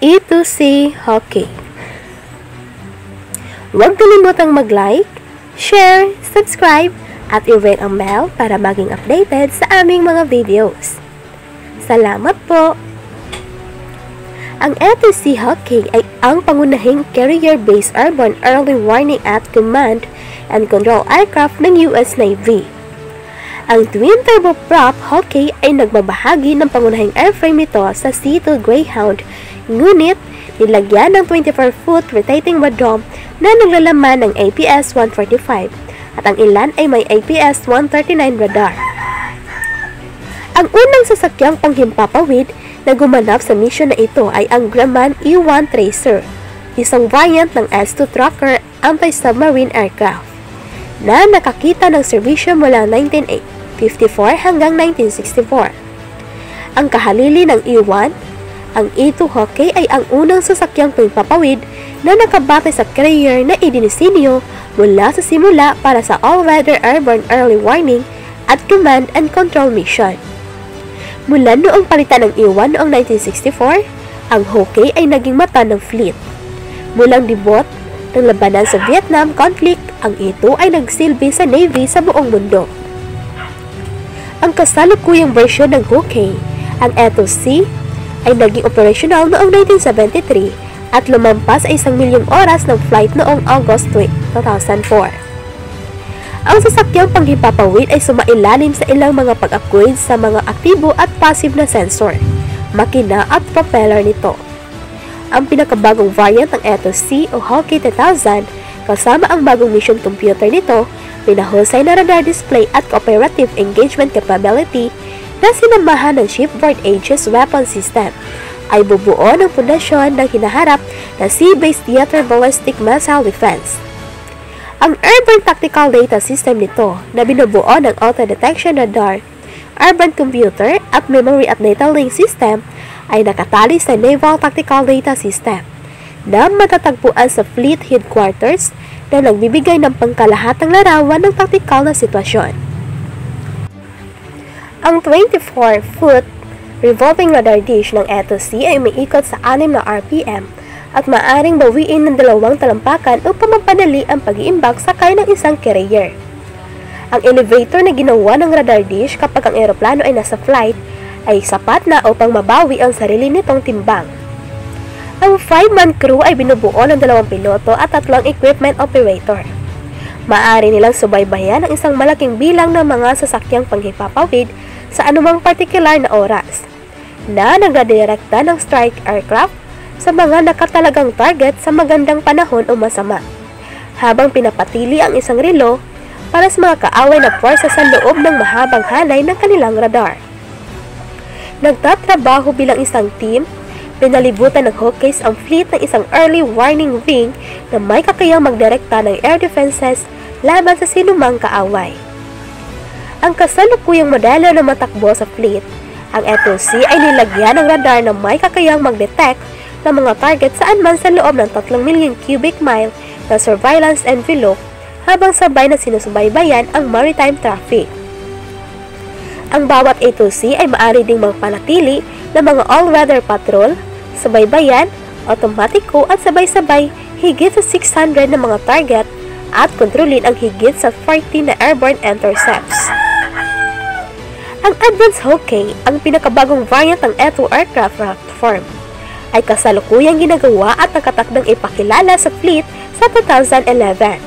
E2C Hockey. Huwag kalimutang mag-like, share, subscribe, at i-ring ang bell para maging updated sa aming mga videos. Salamat po! Ang E2C Hockey ay ang pangunahing carrier-based airborne early warning at command and control aircraft ng US Navy. Ang twin turboprop Hockey ay nagbabahagi ng pangunahing airframe nito sa C2 Greyhound, ngunit nilagyan ng 24-foot rotating wadom na naglalaman ng APS-145 at ang ilan ay may APS-139 radar. Ang unang sasakyang panghimpapawid na gumanap sa mission na ito ay ang Grumman E-1 Tracer, isang variant ng S-2 Tracker anti-submarine aircraft na nakakita ng serbisyo mula 1954 hanggang 1964. Ang kahalili ng E-1, ang E-2 Hockey ay ang unang sasakyang panghimpapawid na nakabatay sa carrier na idinisenyo mula sa simula para sa all-weather airborne early warning at command and control mission. Mula noong palitan ng E-1 noong 1964, ang Hockey ay naging mata ng fleet. Mulang debut ng labanan sa Vietnam conflict, ang E-2 ay nagsilbi sa Navy sa buong mundo. Ang kasalukuyang bersyon ng Hockey, ang E-2C, ay naging operational noong 1973 at lumampas ay 1 milyong oras ng flight noong August 2004. Ang sasakyang panghimpapawid ay sumailalim sa ilang mga pag-upgrade sa mga aktibo at passive na sensor, makina at propeller nito. Ang pinakabagong variant ng E-2C o Hockey 2000 kasama ang bagong mission computer nito, pinahusay na radar display at cooperative engagement capability na sinamahan ng shipboard Aegis weapon system ay bubuo ng pundasyon ng hinaharap na sea-based theater ballistic missile defense. Ang Airborne Tactical Data System nito na binubuo ng auto detection radar, airborne computer at memory at data link system ay nakatali sa Naval Tactical Data System na matatagpuan sa Fleet Headquarters na nagbibigay ng pangkalahatang larawan ng taktikal na sitwasyon. Ang 24-foot revolving radar dish ng E-2C ay umiikot sa 6 na RPM at maaring bawiin ng 2 talampakan upang mapadali ang pag-iimbak sakay ng isang carrier. Ang elevator na ginawa ng radar dish kapag ang eroplano ay nasa flight ay sapat na upang mabawi ang sarili nitong timbang. Ang 5-man crew ay binubuo ng 2 piloto at 3 equipment operator. Maaari nilang subaybayan ang isang malaking bilang ng mga sasakyang panghimpapawid sa anumang partikular na oras na nagdadirekta ng strike aircraft sa mga nakatalagang target sa magandang panahon o masama, habang pinapatili ang isang relo para sa mga kaaway na puwersa sa loob ng mahabang hanay ng kanilang radar. Nagtatrabaho bilang isang team, pinalibutan ng Hockeys ang fleet ng isang early warning wing na may kakayang magdirekta ng air defenses laban sa sinumang kaaway. Ang kasalukuyang modelo na matakbo sa fleet, ang E-2C ay nilagyan ng radar na may kakayang mag-detect ng mga target saan man sa loob ng 3 milyong cubic mile na surveillance envelope habang sabay na sinusubaybayan ang maritime traffic. Ang bawat E-2C ay maaari ding magpanatili ng mga all-weather patrol, subaybayan, otomatiko at sabay-sabay higit sa 600 na mga target at kontrolin ang higit sa 40 na airborne intercepts. Ang Advanced Hockey, ang pinakabagong variant ng E-2 aircraft platform, ay kasalukuyang ginagawa at nakatakdang ipakilala sa fleet sa 2011.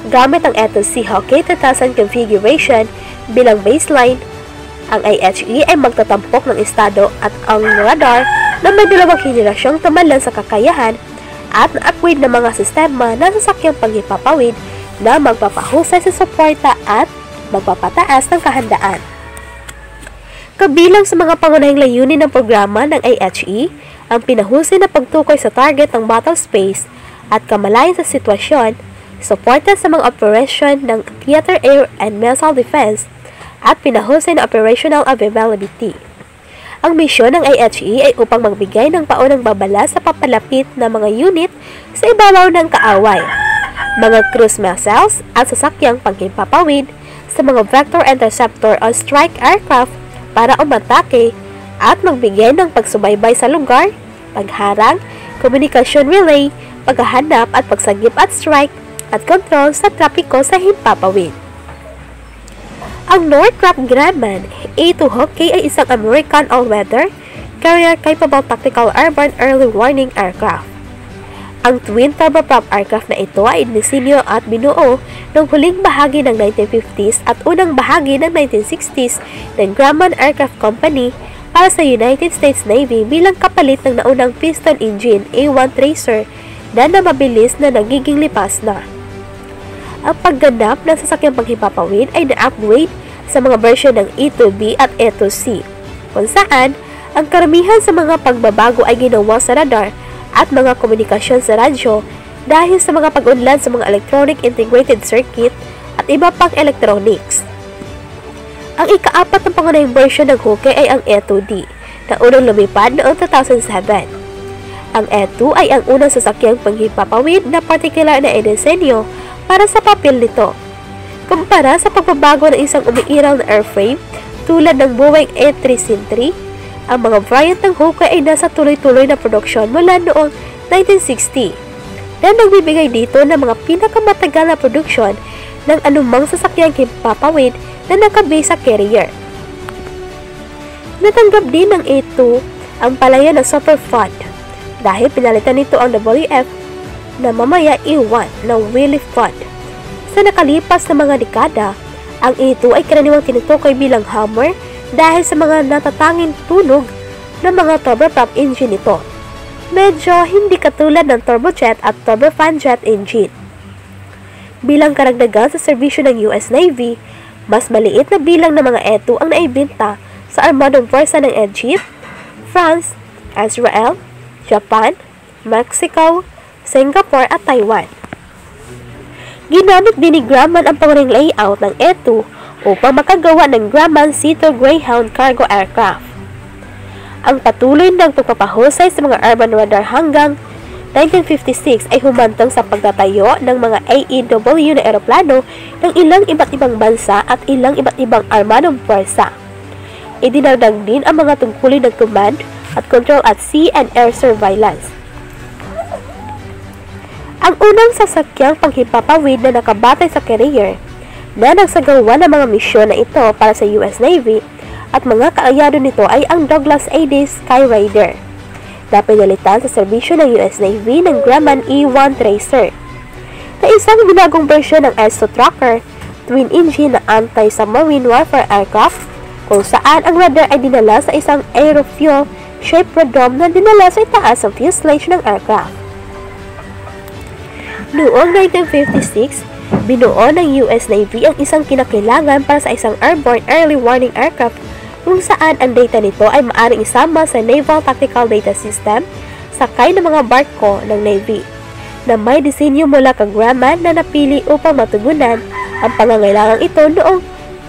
Gamit ang E-2C Hockey 2000 configuration bilang baseline, ang IHE ay magtatampok ng estado at ang radar na may 2 henerasyong tumalan sa kakayahan at na-upgrade ng mga sistema na sasakyang panghimpapawid na magpapahusay sa suporta at magpapataas ng kahandaan. Kabilang sa mga pangunahing layunin ng programa ng IHE, ang pinahusay na pagtukoy sa target ng battle space at kamalayan sa sitwasyon, suporta sa mga operasyon ng theater air and missile defense, at pinahusay na operational availability. Ang misyon ng IHE ay upang magbigay ng paunang babala sa papalapit na mga unit sa ibabaw ng kaaway, mga cruise missiles at sasakyang panghimpapawid sa mga vector interceptor o strike aircraft para umatake at magbigay ng pagsubaybay sa lugar, pagharang, komunikasyon relay, paghahanap at pagsagip at strike, at kontrol sa trapiko sa himpapawid. Ang Northrop Grumman A2 Hawkeye ay isang American all-weather carrier-capable tactical airborne early warning aircraft. Ang twin turboprop aircraft na ito ay dinisenyo at binuo noong huling bahagi ng 1950s at unang bahagi ng 1960s ng Grumman Aircraft Company para sa United States Navy bilang kapalit ng naunang piston engine A1 Tracer na mabilis na nagiging lipas na. Ang pagganap ng sasakyang panghimpapawid ay na-upgrade sa mga version ng E2B at E2C, kung saan ang karamihan sa mga pagbabago ay ginawa sa radar at mga komunikasyon sa radyo dahil sa mga pag-unlad sa mga electronic integrated circuit at iba pang electronics. Ang ika-4 na pangunahing version ng Hawkeye ay ang E2D na unang lumipad noong 2007. Ang E2 ay ang unang sasakyang panghimpapawid na partikular na edisenyo para sa papel nito. Kumpara sa pagbabago ng isang umiiral na airframe tulad ng Boeing A320, ang mga variant ng Hawkeye ay nasa tuloy-tuloy na produksyon mula noong 1960 na nagbibigay dito ng mga pinakamatagal na produksyon ng anumang sasakyang himpapawid na nakabase sa carrier. Natanggap din ng A2 ang palayan ng Super Fund dahil pinalitan nito ang WF na mamaya E1 ng Wiley Fund. Sa nakalipas na mga dekada, ang A2 ay karaniwang tinutukoy bilang Hammer dahil sa mga natatanging tunog ng mga turboprop engine nito. Medyo hindi katulad ng turbojet at turbofan jet engine. Bilang karagdagan sa serbisyo ng US Navy, mas maliit na bilang ng mga E2 ang naibenta sa armadong pwersa ng Egypt, France, Israel, Japan, Mexico, Singapore at Taiwan. Ginamit din ni Grumman ang pangunahing layout ng E2 upang makagawa ng Grumman C2 Greyhound cargo aircraft. Ang patuloy ng pagpapahusay sa mga urban radar hanggang 1956 ay humantong sa pagtatayo ng mga AEW na eroplano ng ilang iba't ibang bansa at ilang iba't ibang armadong pwersa. Idinagdag din ang mga tungkulin ng command at control at sea and air surveillance. Ang unang sasakyang panghimpapawid na nakabatay sa carrier na nagsagawa ng mga misyon na ito para sa US Navy at mga kaalyado nito ay ang Douglas AD Skyraider na pinalitan sa serbisyo ng US Navy ng Grumman E1 Tracer na isang binagong bersyon ng ESO Tracker twin-engine na anti-submarine warfare aircraft kung saan ang radar ay dinala sa isang aerofuel-shaped radome na dinala sa itaas ng fuselage ng aircraft. Noong 1956, binuo ng US Navy ang isang kinakailangan para sa isang airborne early warning aircraft kung saan ang data nito ay maaaring isama sa Naval Tactical Data System sakay ng mga barko ng Navy na may disenyo mula kay Grumman na napili upang matugunan ang pangangailangang ito noong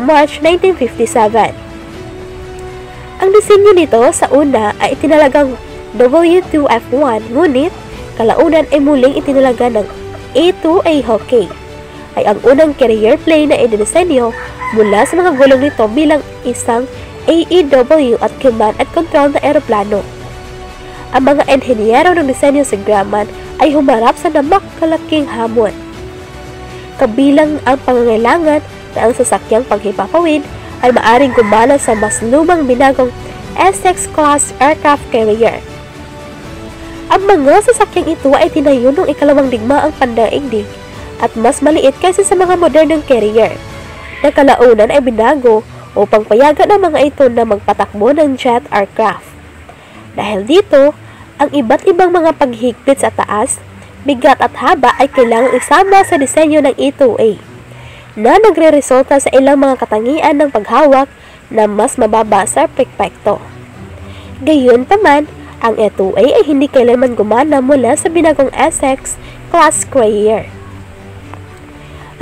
March 1957. Ang disenyo nito sa una ay itinalagang W2F1 ngunit kalaunan ay muling itinalaga ng A2A Hawkeye ay ang unang carrier plane na idinisenyo mula sa mga gulong nito bilang isang AEW at command at control na eroplano. Ang mga enhinyero ng disenyo sa Grumman ay humarap sa napakalaking hamon. Kabilang ang pangangailangan na ang sasakyang panghimpapawid ay maaring gumana sa mas lumang binagong Essex-class aircraft carrier. Ang mga sasakyang ito ay tinayo noong ikalawang digmaang pandaigdig at mas maliit kaysa sa mga modernong carrier na kalaunan ay binago upang payagan ang mga ito na magpatakbo ng jet aircraft. Dahil dito, ang iba't ibang mga paghigpit sa taas, bigat at haba ay kailangang isama sa disenyo ng E2A na nagre-resulta sa ilang mga katangian ng paghawak na mas mababa sa perpekto. Gayunpaman, ang E2A ay hindi kailanman gumana mula sa binagong Essex-class carrier.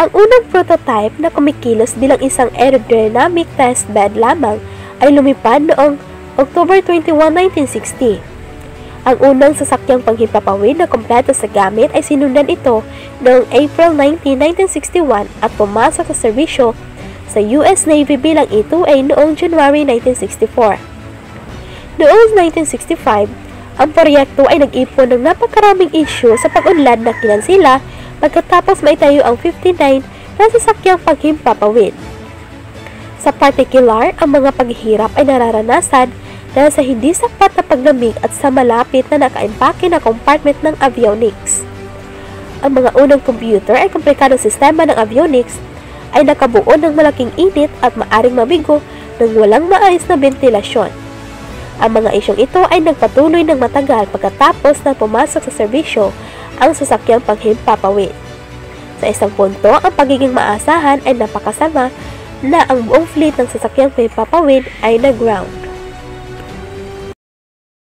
Ang unang prototype na kumikilos bilang isang aerodynamic test bed lamang ay lumipad noong October 21, 1960. Ang unang sasakyang panghimpapawid na kompleto sa gamit ay sinundan ito noong April 19, 1961 at pumasok sa serbisyo sa US Navy bilang E2A noong January 1964. Noong 1965, Ang proyekto ay nag-ipon ng napakaraming issue sa pag-unlad na kinansila pagkatapos maitayo ang 59 na sasakyang paghimpapawid. Sa particular, ang mga paghihirap ay nararanasan dahil sa hindi sapat na paglamig at sa malapit na nakaimpake na compartment ng avionics. Ang mga unang computer ay komplikadong sistema ng avionics ay nakabuo ng malaking init at maaring mabigo ng walang maayos na ventilasyon. Ang mga isyong ito ay nagpatuloy ng matagal pagkatapos na pumasok sa serbisyo ang sasakyang paghimpapawid. Sa isang punto, ang pagiging maasahan ay napakasama na ang buong fleet ng sasakyang paghimpapawid ay nag-ground.